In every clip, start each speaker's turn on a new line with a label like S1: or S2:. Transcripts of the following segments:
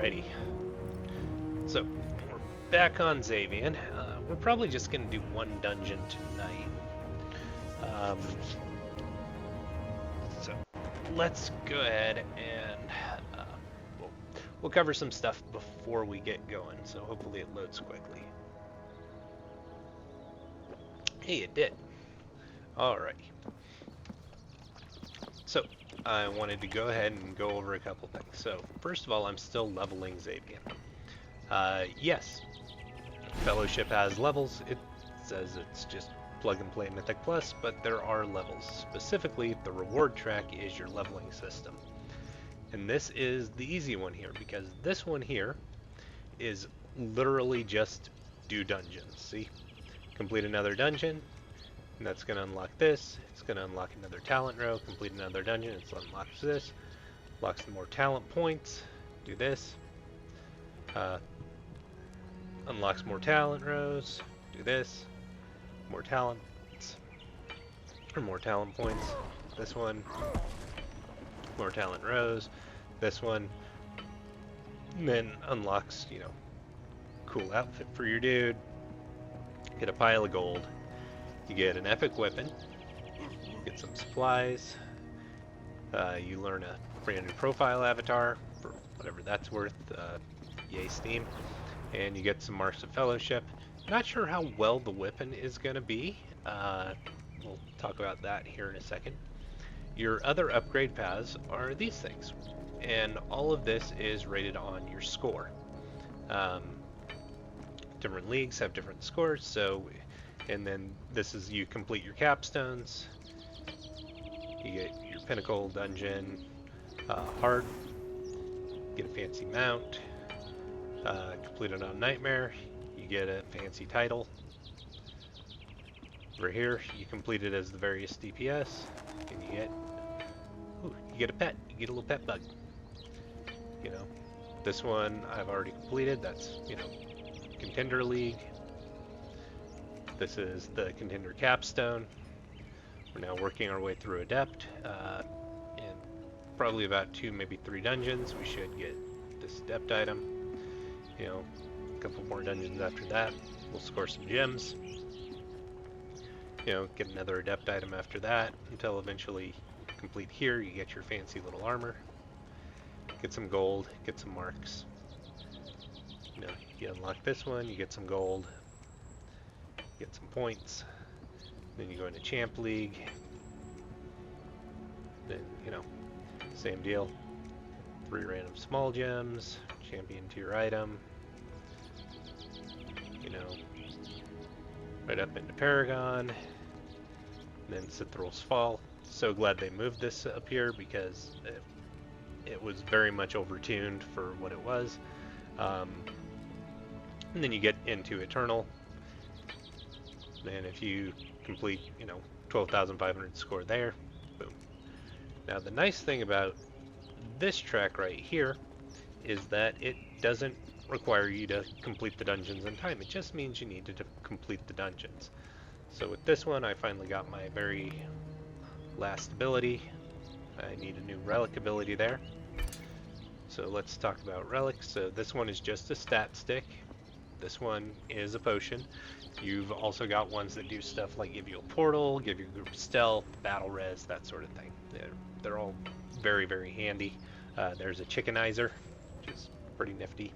S1: Alrighty, so we're back on Xavian. We're probably just going to do one dungeon tonight. Um, so let's go ahead and we'll, we'll cover some stuff before we get going, so hopefully it loads quickly. Hey, it did. Alrighty. So I wanted to go ahead and go over a couple things. So first of all, I'm still leveling Xavian. Yes, Fellowship has levels. It says it's just plug and play Mythic Plus, but there are levels. Specifically, the reward track is your leveling system. And this is the easy one here, because this one here is literally just do dungeons. See? Complete another dungeon, and that's going to unlock this. It's going to unlock another talent row. Complete another dungeon, it unlocks this. Unlocks some more talent points. Do this. Unlocks more talent rows. Do this. More talents. Or more talent points. This one. More talent rows. This one. And then unlocks, cool outfit for your dude. Get a pile of gold. You get an epic weapon. Get some supplies. You learn a brand new profile avatar for whatever that's worth. Yay Steam. And you get some marks of fellowship. Not sure how well the weapon is going to be. We'll talk about that here in a second. Your other upgrade paths are these things. And all of this is rated on your score. Different leagues have different scores, so, and then this is you complete your capstones. You get your pinnacle dungeon, hard, get a fancy mount, complete it on Nightmare, you get a fancy title. Over here, you complete it as the various DPS, and you get a pet, you get a little pet bug. This one I've already completed, that's, Contender League. This is the Contender Capstone. We're now working our way through Adept. In probably about 2, maybe 3 dungeons, we should get this Adept item. A couple more dungeons after that. We'll score some gems. Get another Adept item after that, until eventually complete here, you get your fancy little armor. Get some gold, get some marks. You unlock this one, you get some gold, get some points, then you go into Champ League, then, same deal. 3 random small gems, champion tier item, right up into Paragon, and then Cithral's Fall. So glad they moved this up here, because it was very much overtuned for what it was. And then you get into Eternal. And if you complete, 12,500 score there, boom. Now the nice thing about this track right here is that it doesn't require you to complete the dungeons in time. It just means you need to complete the dungeons. So with this one, I finally got my very last ability. I need a new relic ability there. So let's talk about relics. So this one is just a stat stick. This one is a potion. You've also got ones that do stuff like give you a portal, give you a group of stealth, battle res, that sort of thing. They're all very, very handy. There's a chickenizer, which is pretty nifty.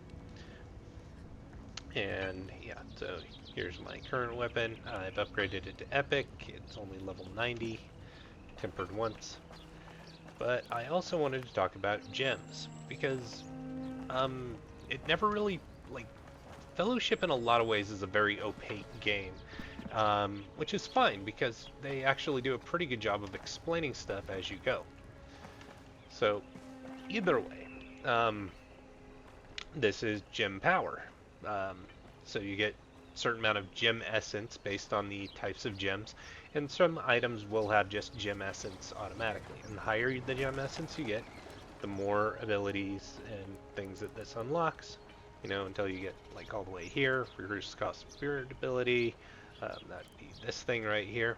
S1: And yeah, so here's my current weapon. I've upgraded it to epic. It's only level 90, tempered once. But I also wanted to talk about gems, because it never really, Fellowship in a lot of ways is a very opaque game, which is fine, because they actually do a pretty good job of explaining stuff as you go. So, either way, this is gem power. So you get a certain amount of gem essence based on the types of gems, and some items will have just gem essence automatically. And the higher the gem essence you get, the more abilities and things that this unlocks. Until you get all the way here, reduce cost of spirit ability, that'd be this thing right here.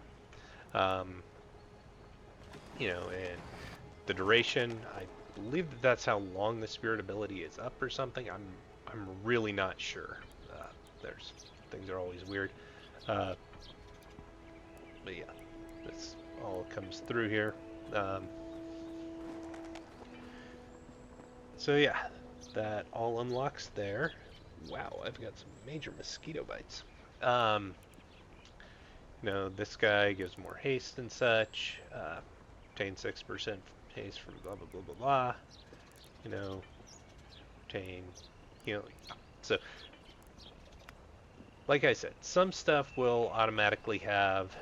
S1: And the duration, I believe that that's how long the spirit ability is up or something. I'm really not sure. There's things are always weird. Uh, but yeah, this all comes through here. Um, so yeah, that all unlocks there. Wow, I've got some major mosquito bites. Um, this guy gives more haste and such. Obtain 6% haste from blah blah blah blah blah. You know, obtain healing. So, like I said, some stuff will automatically have,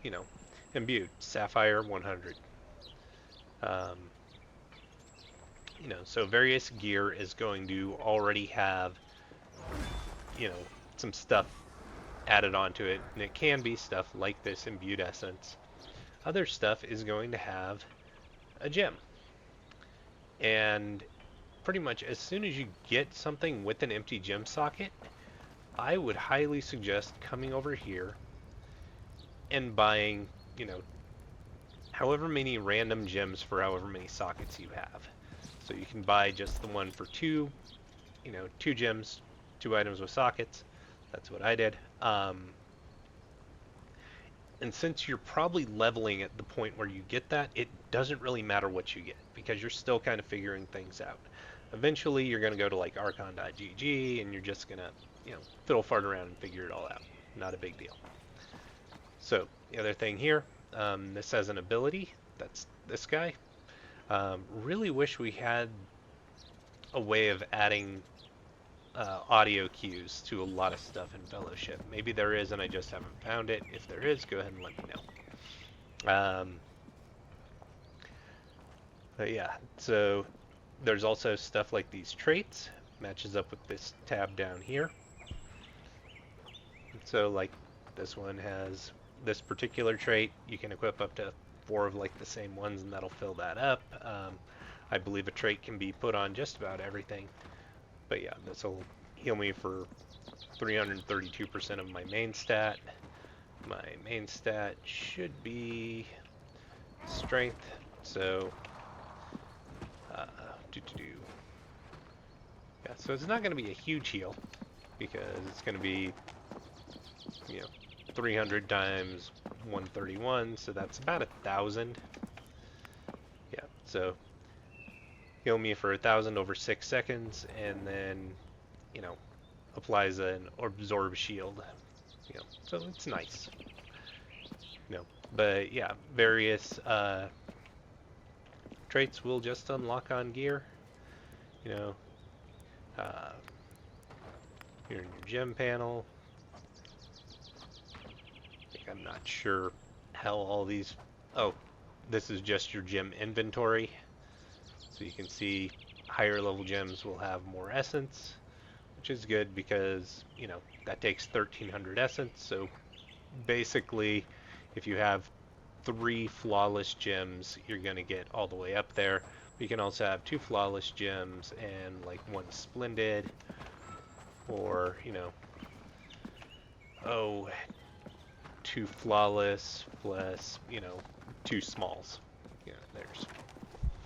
S1: you know, imbued Sapphire 100. Um, so various gear is going to already have, you know, some stuff added onto it, and it can be stuff like this imbued essence. Other stuff is going to have a gem, and pretty much as soon as you get something with an empty gem socket, I would highly suggest coming over here and buying, you know, however many random gems for however many sockets you have. So you can buy just the one for two gems, 2 items with sockets. That's what I did. And since you're probably leveling at the point where you get that, it doesn't really matter what you get because you're still kind of figuring things out. Eventually, you're going to go to like archon.gg and you're just going to, fiddle fart around and figure it all out. Not a big deal. So, the other thing here, this has an ability. That's this guy. Really wish we had a way of adding audio cues to a lot of stuff in Fellowship. Maybe there is, and I just haven't found it. If there is, go ahead and let me know. But yeah, so there's also stuff like these traits. Matches up with this tab down here. So like this one has this particular trait. You can equip up to 4 of like the same ones, and that'll fill that up. I believe a trait can be put on just about everything. But yeah, this will heal me for 332% of my main stat. My main stat should be strength, so yeah, so it's not going to be a huge heal because it's going to be 300 times 131, so that's about 1,000. Yeah, so heal me for 1,000 over 6 seconds, and then applies an absorb shield. So it's nice. But yeah, various traits will just unlock on gear. Here in your gem panel. I'm not sure how all these. Oh, this is just your gem inventory. So you can see higher level gems will have more essence, which is good because, that takes 1,300 essence. So basically, if you have 3 flawless gems, you're going to get all the way up there. You can also have 2 flawless gems and like 1 splendid, or, 2 flawless plus, 2 smalls.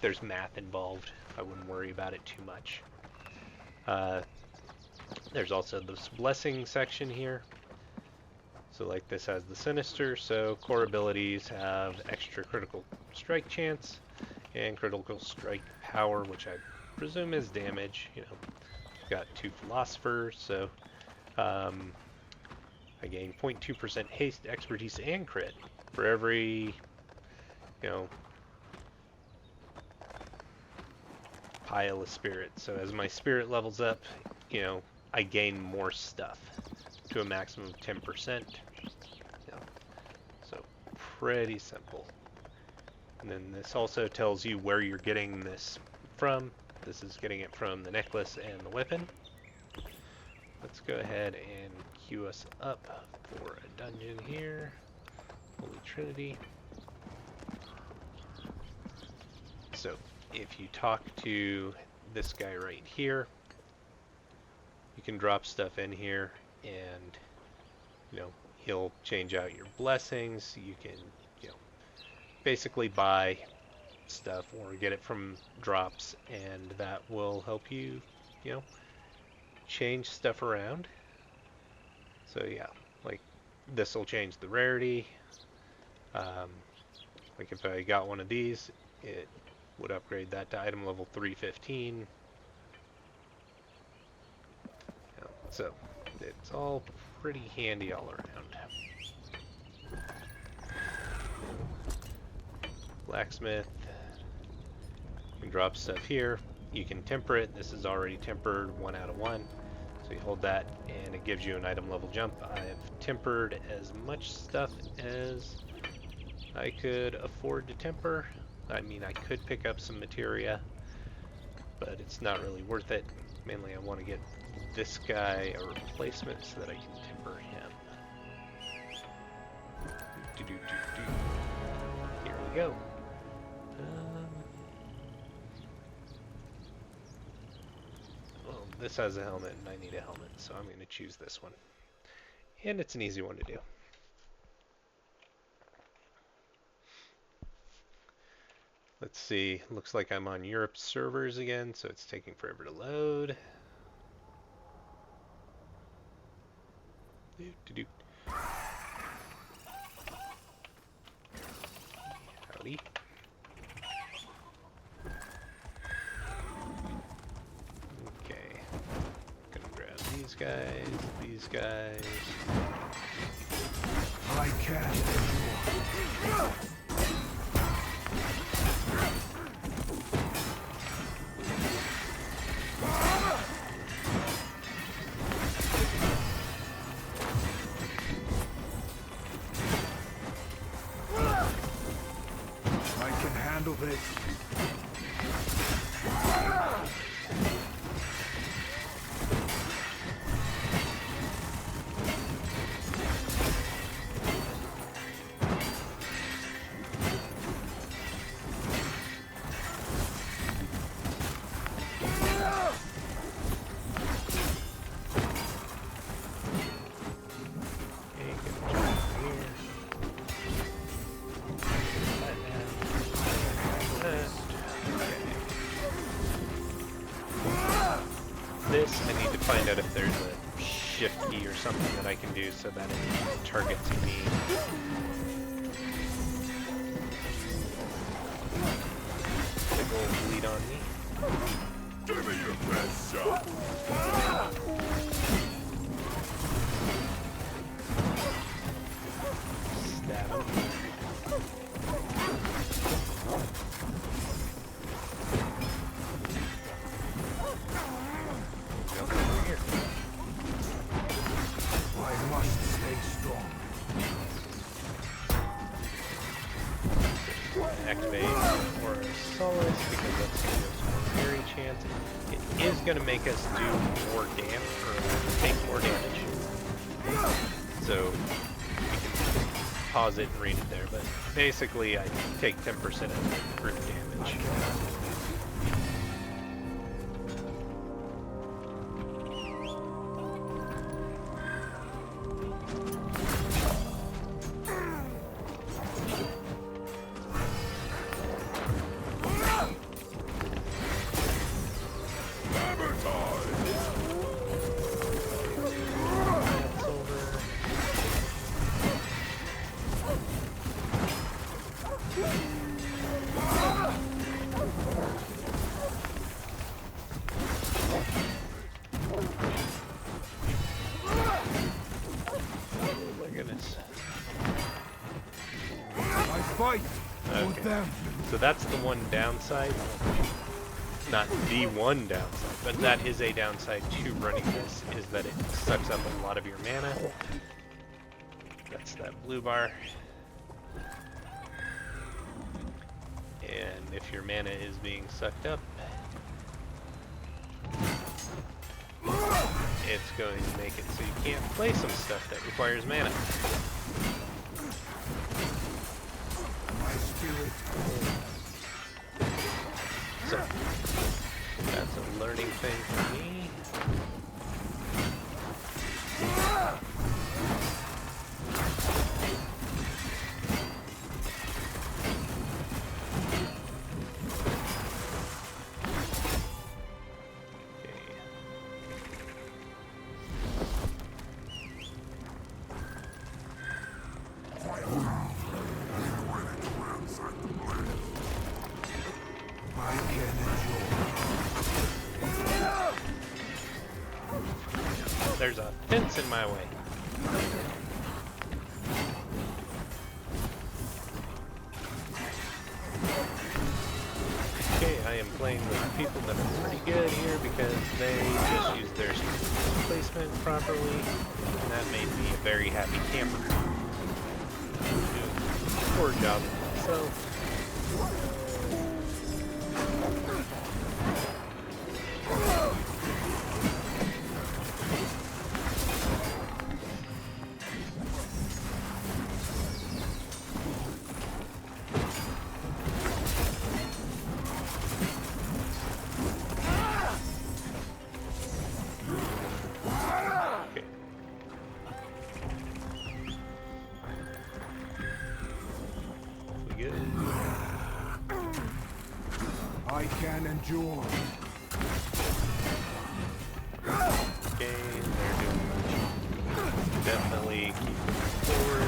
S1: There's math involved. I wouldn't worry about it too much. There's also this blessing section here. So like this has the sinister, so core abilities have extra critical strike chance and critical strike power, which I presume is damage. Got 2 philosophers, so I gain 0.2% haste, expertise, and crit for every, pile of spirit. So as my spirit levels up, I gain more stuff to a maximum of 10%. So pretty simple. And then this also tells you where you're getting this from. This is getting it from the necklace and the weapon. Let's go ahead and queue us up for a dungeon here. Holy Trinity. So if you talk to this guy right here, you can drop stuff in here and he'll change out your blessings. You can basically buy stuff or get it from drops, and that will help you, you know, change stuff around. So yeah, like this will change the rarity. Um, like if I got one of these, it would upgrade that to item level 315. So it's all pretty handy all around. Blacksmith. You can drop stuff here. You can temper it. This is already tempered 1 out of 1. So you hold that and it gives you an item level jump. I've tempered as much stuff as I could afford to temper. I mean, I could pick up some materia, but it's not really worth it. Mainly I want to get this guy a replacement so that I can temper him. Here we go. Well, this has a helmet and I need a helmet, so I'm going to choose this one. And it's an easy one to do. Let's see, looks like I'm on Europe's servers again, so it's taking forever to load. Howdy. Okay. Gonna grab these guys.
S2: I can't anymore. I can handle this.
S1: This, I need to find out if there's a shift key or something that I can do so that it targets me. Big old bleed on me.
S2: Give me your best shot.
S1: Stab him.
S2: I must stay strong.
S1: Activate or Solace because that's going to give us more parry chance. It is going to make us do more damage or take more damage. So you can pause it and read it there, but basically I take 10% of group damage.
S2: Fight
S1: Okay.
S2: for them.
S1: So that's the one downside. Not the one downside, but that is a downside to running this, is that it sucks up a lot of your mana. That's that blue bar. And if your mana is being sucked up, it's going to make it so you can't play some stuff that requires mana. So, that's a learning thing for me. there's a fence in my way. Okay, I am playing with people that are pretty good here because they just use their placement properly, and that made me a very happy camper. Doing a poor job of myself.
S2: I can endure.
S1: Okay, they're doing much. Definitely keep moving forward.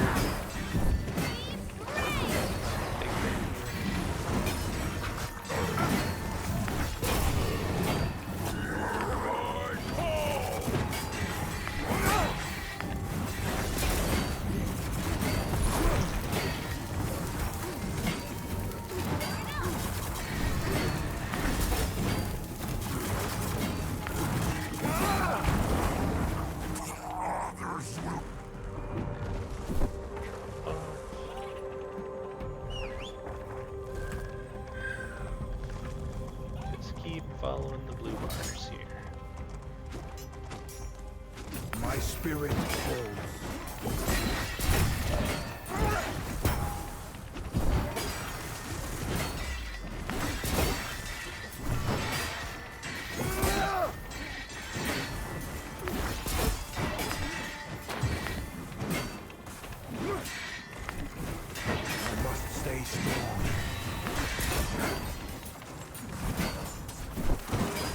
S1: Following the blue bars here.
S2: My spirit holds. I must stay strong.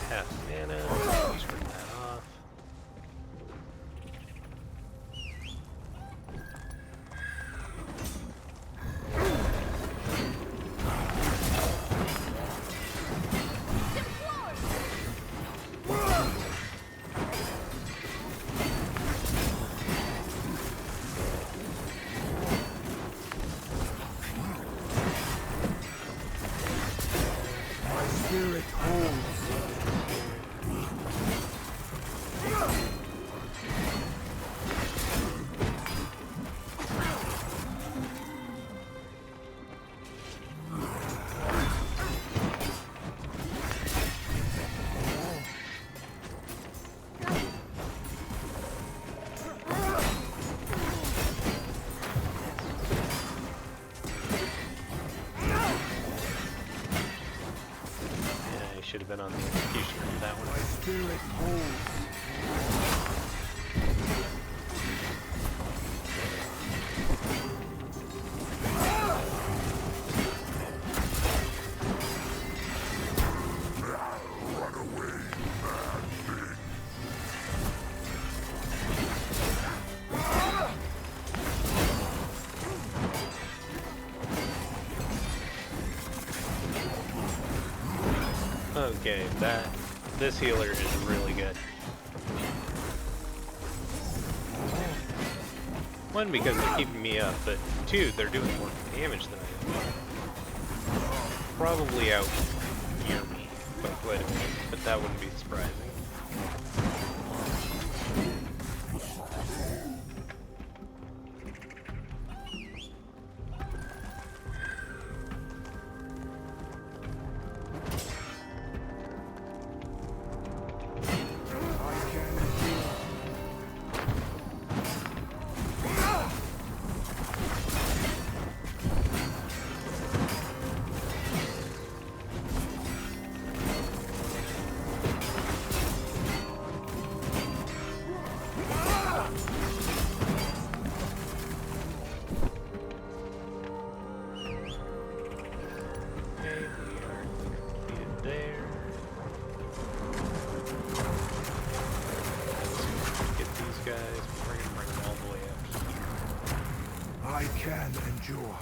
S1: Half mana, please bring that off.
S2: My spirit holds.
S1: Should have been on the executioner for that one.
S2: My spirit holds.
S1: Okay, this healer is really good. One, because they're keeping me up, but two, they're doing more damage than I am. Probably out near me by quite a bit, but that wouldn't be surprising.
S2: I can endure.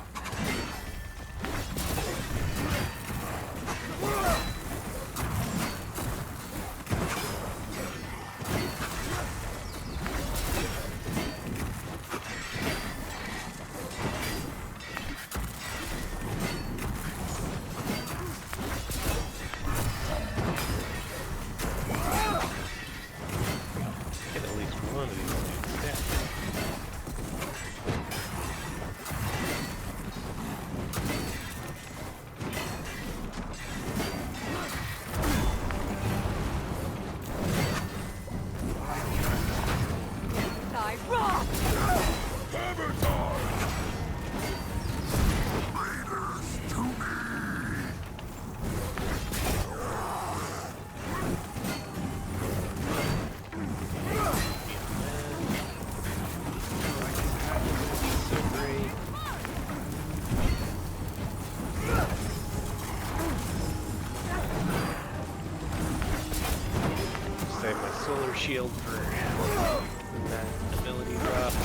S1: solar shield for when that ability drops.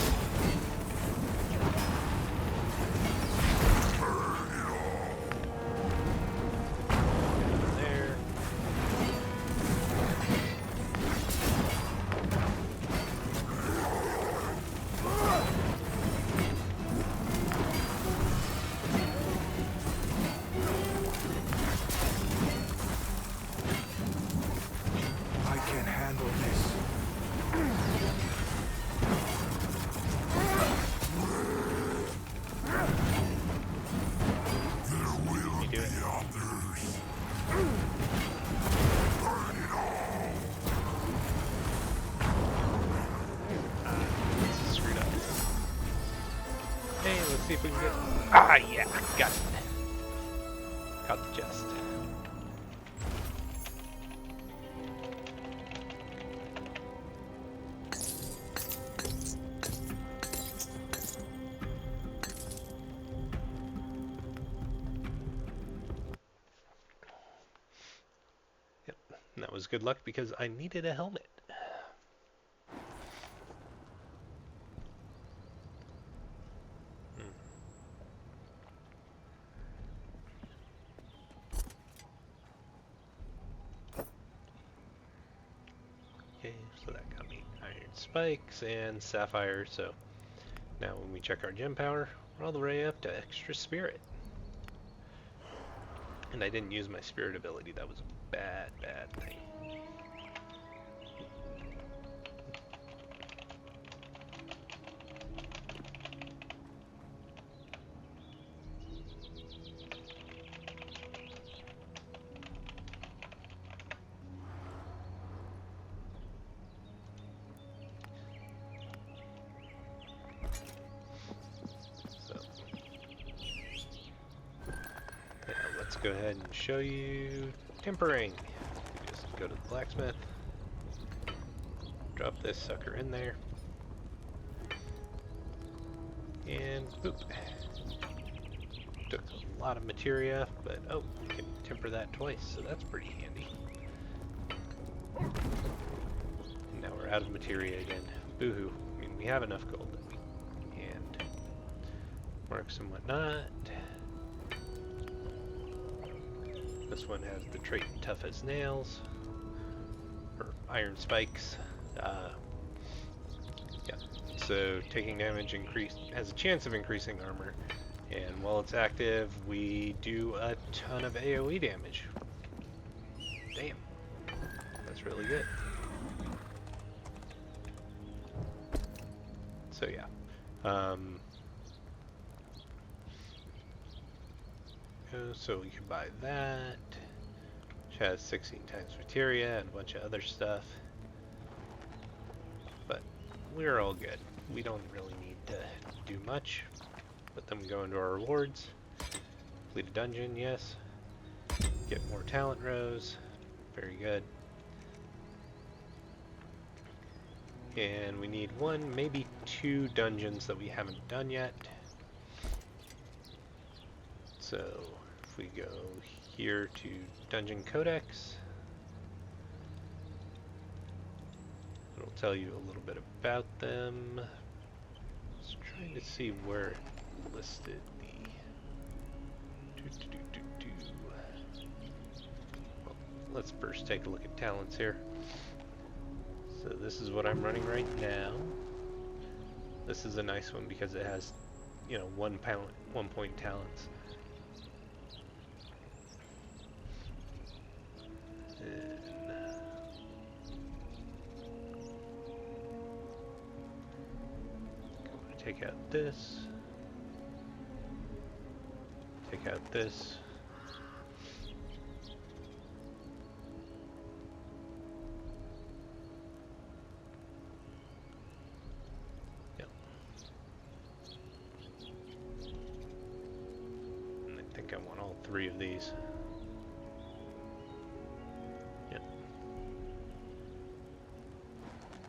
S1: There.
S2: I can handle this.
S1: You do it. This is screwed up. Hey, let's see if we can get. Ah, yeah, got it. Caught the chest. Yep, and that was good luck because I needed a helmet. Okay, so that got me iron spikes and sapphire, so now when we check our gem power, we're all the way up to extra spirit. And I didn't use my spirit ability, that was a bad, bad thing. Let's go ahead and show you tempering. Just go to the blacksmith, drop this sucker in there, and boop. Took a lot of materia, but oh, you can temper that twice, so that's pretty handy. And now we're out of materia again. Boo-hoo. I mean, we have enough gold that we can marks and whatnot. This one has the trait tough as nails, or iron spikes. Yeah, so taking damage has a chance of increasing armor, and while it's active, we do a ton of AoE damage. Damn, that's really good. So yeah. So we can buy that, which has 16 times materia and a bunch of other stuff. But we're all good. We don't really need to do much. Let them go into our rewards. Complete a dungeon, yes. Get more talent rows. Very good. And we need one, maybe two dungeons that we haven't done yet. So if we go here to Dungeon Codex, it'll tell you a little bit about them. Just trying to see where it listed the Well, let's first take a look at talents here. So this is what I'm running right now. This is a nice one because it has, you know, 1 point talents. Take out this. Take out this. Yep. And I think I want all 3 of these. Yep.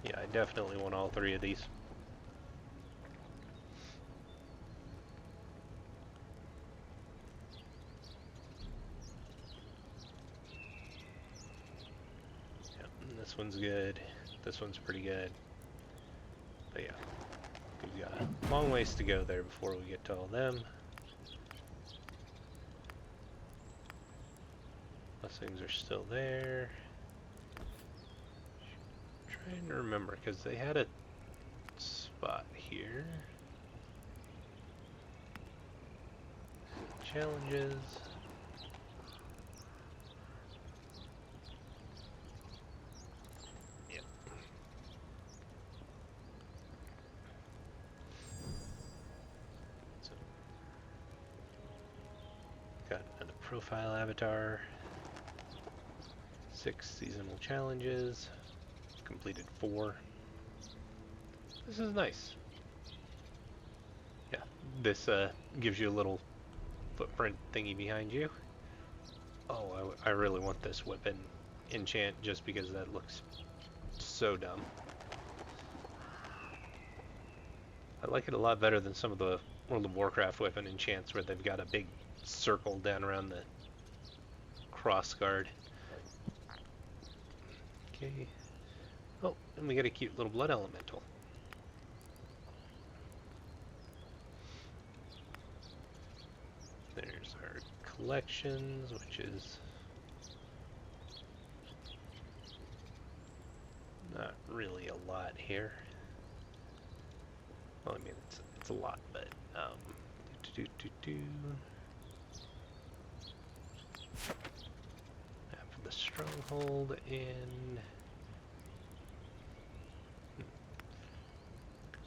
S1: Yeah, I definitely want all 3 of these. This one's good. This one's pretty good. But yeah, we've got a long ways to go there before we get to all them. Those things are still there. Trying to remember, because they had a spot here. Challenges. Yep. So, got another profile avatar. 6 seasonal challenges. Completed 4. This is nice. Yeah, this gives you a little footprint thingy behind you. Oh, I really want this weapon enchant just because that looks so dumb. I like it a lot better than some of the World of Warcraft weapon enchants where they've got a big circle down around the cross guard. Okay. Oh, and we got a cute little blood elemental. There's our collections, which is not really a lot here. Well, I mean, it's a lot, but after the stronghold in.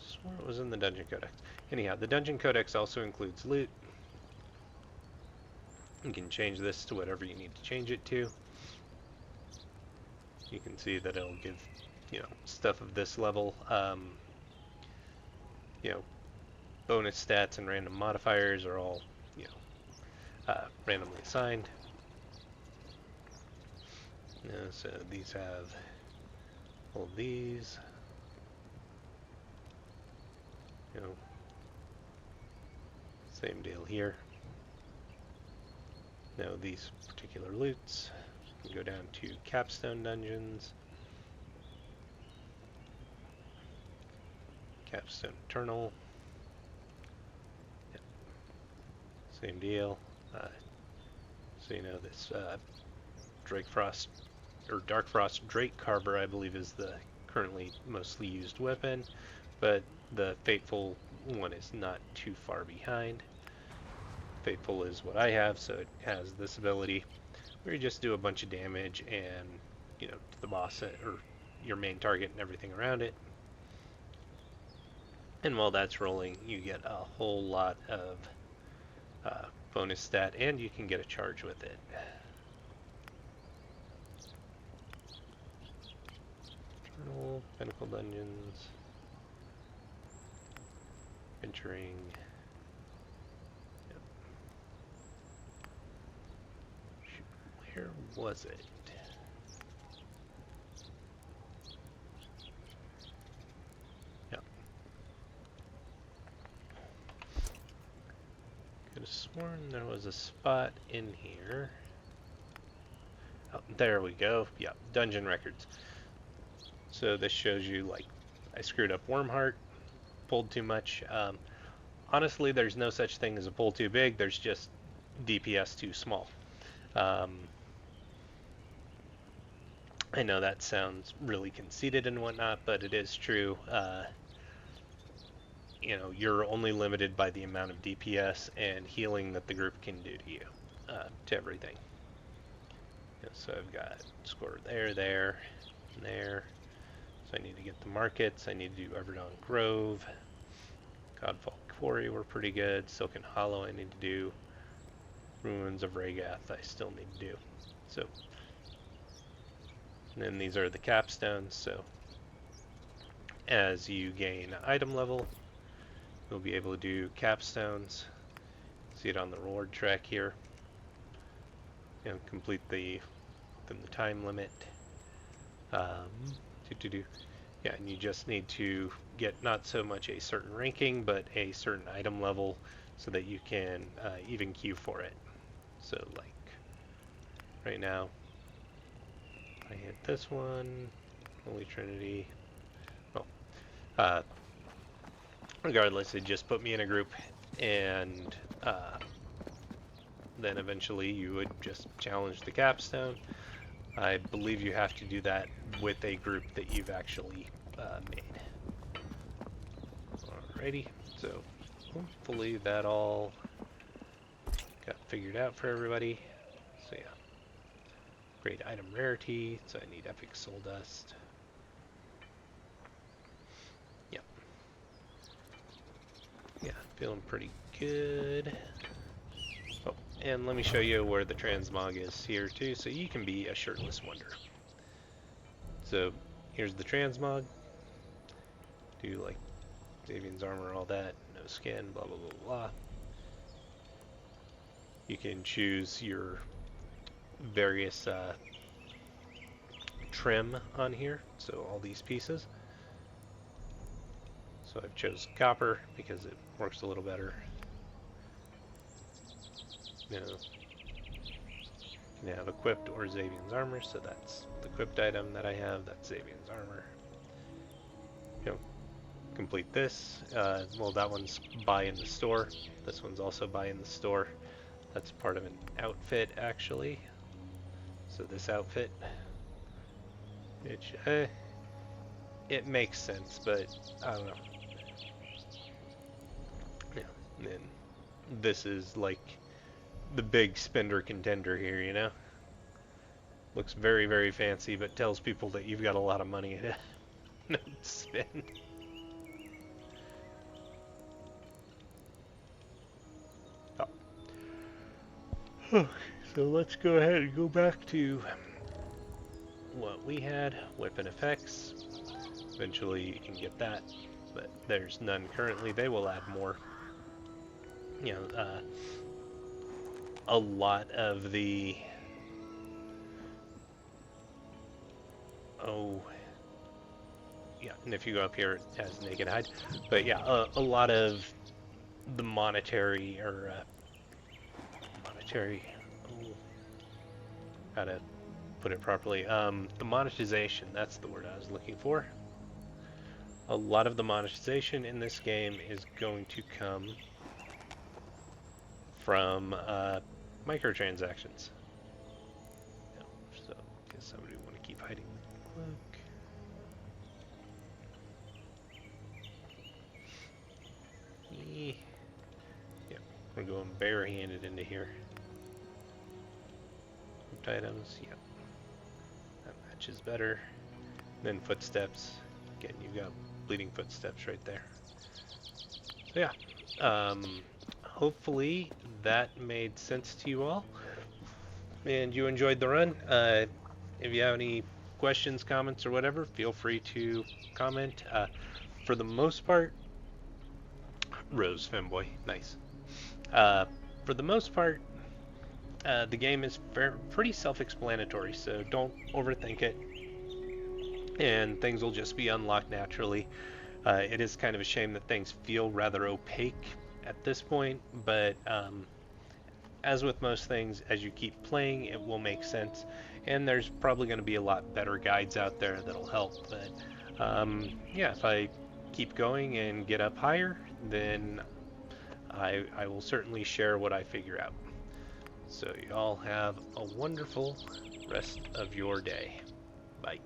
S1: Swore it was in the dungeon codex. Anyhow, the dungeon codex also includes loot. You can change this to whatever you need to change it to. You can see that it'll give, stuff of this level, bonus stats and random modifiers are all, randomly assigned. So these have all these. Same deal here. Now these particular loots can go down to capstone dungeons, capstone eternal. Yep. Same deal. So this Drake Frost or Dark Frost Drake Carver, I believe, is the currently mostly used weapon, but the Fateful one is not too far behind. Fateful is what I have, so it has this ability where you just do a bunch of damage and, to the boss or your main target and everything around it. And while that's rolling, you get a whole lot of bonus stat, and you can get a charge with it. Eternal, Pinnacle Dungeons, Venturing. Where was it? Yeah. Could have sworn there was a spot in here. Oh, there we go. Yeah, dungeon records. So this shows you, like, I screwed up Wormheart, pulled too much. Honestly, there's no such thing as a pull too big. There's just DPS too small. I know that sounds really conceited and whatnot, but it is true. You're only limited by the amount of DPS and healing that the group can do to you, to everything. So I've got score there, and there. So I need to get the markets. I need to do Everdon Grove. Godfall Quarry were pretty good. Silken Hollow I need to do. Ruins of Ragath I still need to do. So, and then these are the capstones. So as you gain item level, you'll be able to do capstones. See it on the reward track here. Complete within the time limit. Yeah, and you just need to get not so much a certain ranking, but a certain item level so that you can even queue for it. So, like, right now, I hit this one, Holy Trinity. Well, uh, regardless, it just put me in a group, and then eventually you would just challenge the capstone. I believe you have to do that with a group that you've actually made. Alrighty, so hopefully that all got figured out for everybody. So yeah, great item rarity, so I need epic soul dust. Yep. Yeah, feeling pretty good. Oh, and let me show you where the transmog is here too, so you can be a shirtless wonder. So here's the transmog. Do like Xavian's armor, all that, no skin, blah blah blah blah. You can choose your various trim on here, so all these pieces. So I've chose copper because it works a little better. You know, you can have equipped or Xavian's armor, so that's the equipped item that I have, that's Xavian's armor. You know, complete this. Well, that one's buy in the store. This one's also buy in the store. That's part of an outfit, actually. So this outfit, which, it makes sense, but I don't know. Yeah, and then this is like the big spender contender here, you know? Looks very, very fancy, but tells people that you've got a lot of money to spend. Oh. Okay, so let's go ahead and go back to what we had, weapon effects. Eventually you can get that, but there's none currently. They will add more. You know, a lot of the... Oh, yeah, and if you go up here, it has naked hide. But yeah, a lot of the monetary, or monetary... Oh, how to put it properly. The monetization, that's the word I was looking for. A lot of the monetization in this game is going to come from microtransactions. So, I guess somebody would want to keep hiding the cloak. Yep, we're going barehanded into here. Hooked items, yep. That matches better. Then footsteps. Again, you've got bleeding footsteps right there. So yeah, hopefully that made sense to you all, and you enjoyed the run. If you have any questions, comments, or whatever, feel free to comment. For the most part, Rose Femboy, nice. For the most part, the game is pretty self-explanatory, so don't overthink it, and things will just be unlocked naturally. It is kind of a shame that things feel rather opaque at this point, but as with most things, as you keep playing, it will make sense, and there's probably going to be a lot better guides out there that'll help. But yeah, if I keep going and get up higher, then I will certainly share what I figure out. So y'all have a wonderful rest of your day. Bye.